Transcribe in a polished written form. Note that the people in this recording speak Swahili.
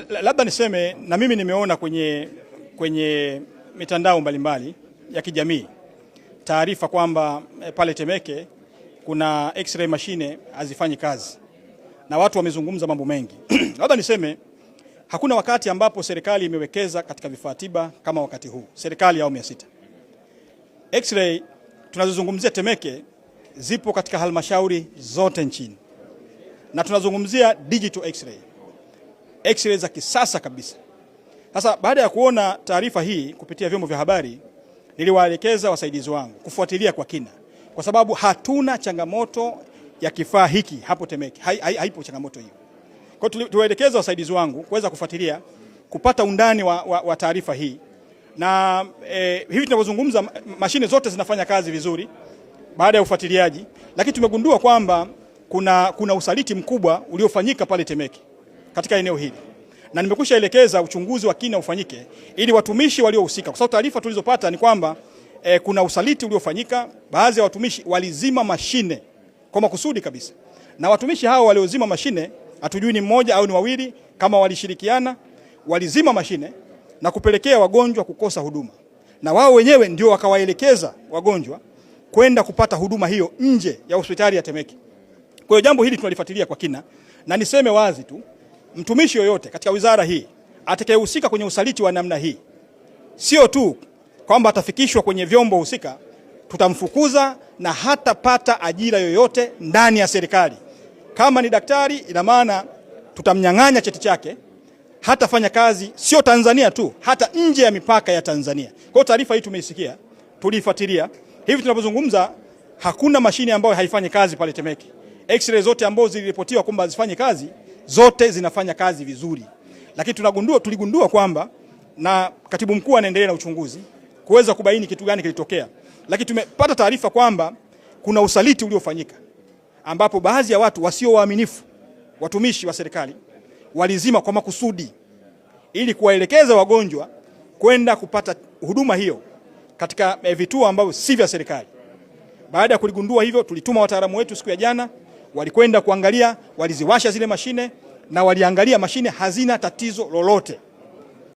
Labda niseme na mimi nimeona kwenye mitandao mbalimbali ya kijamii taarifa kwamba pale Temeke kuna x-ray mashine hazifanyi kazi na watu wamezungumza mambo mengi. Labda niseme hakuna wakati ambapo serikali imewekeza katika vifaa tiba kama wakati huu. Serikali ya awamu ya 6. X-ray tunazozungumzia Temeke zipo katika halmashauri zote nchini. Na tunazungumzia digital x-ray. X-ray za kisasa kabisa. Sasa baada ya kuona taarifa hii kupitia vyombo vya habari, niliwaelekeza wasaidizi wangu kufuatilia kwa kina, kwa sababu hatuna changamoto ya kifaa hiki hapo Temeke. Haipo changamoto hiyo. Kwa hiyo tuwaelekeza wasaidizi wangu kuweza kufuatilia, kupata undani wa taarifa hii. Na hivi tunavyozungumza mashine zote zinafanya kazi vizuri baada ya ufuatiliaji, lakini tumegundua kwamba kuna usaliti mkubwa uliofanyika pale Temeke katika eneo hili. Na nimekushaelekeza uchunguzi wa kina ufanyike ili watumishi waliohusika, kwa sababu taarifa tulizopata ni kwamba kuna usaliti uliofanyika. Baadhi ya watumishi walizima mashine kwa makusudi kabisa, na watumishi hao waliozima mashine hatujui ni mmoja au ni wawili, kama walishirikiana, walizima mashine na kupelekea wagonjwa kukosa huduma, na wao wenyewe ndio wakawaelekeza wagonjwa kwenda kupata huduma hiyo nje ya hospitali ya Temeke. Kwa hiyo jambo hili tunalifuatilia kwa kina, na niseme wazi tu, mtumishi yoyote katika wizara hii atakayehusika kwenye usaliti wa namna hii, sio tu kwamba atafikishwa kwenye vyombo husika, tutamfukuza na hatapata ajira yoyote ndani ya serikali. Kama ni daktari, ina maana tutamnyang'anya cheti chake, hatafanya kazi sio Tanzania tu, hata nje ya mipaka ya Tanzania. Kwa hiyo taarifa hii tumeisikia, tulifuatilia. Hivi tunapozungumza hakuna mashine ambayo haifanyi kazi pale Temeke. X-ray zote ambazo ziliripotiwa kwamba hazifanye kazi, zote zinafanya kazi vizuri. Lakini tuligundua kwamba, na katibu mkuu anaendelea na uchunguzi kuweza kubaini kitu gani kilitokea. Lakini tumepata taarifa kwamba kuna usaliti uliofanyika, ambapo baadhi ya watu wasio waaminifu, watumishi wa serikali, walizima kwa makusudi ili kuwaelekeza wagonjwa kwenda kupata huduma hiyo katika vituo ambavyo si vya serikali. Baada ya kuligundua hivyo, tulituma wataalamu wetu siku ya jana, walikwenda kuangalia, waliziwasha zile mashine na waliangalia mashine hazina tatizo lolote.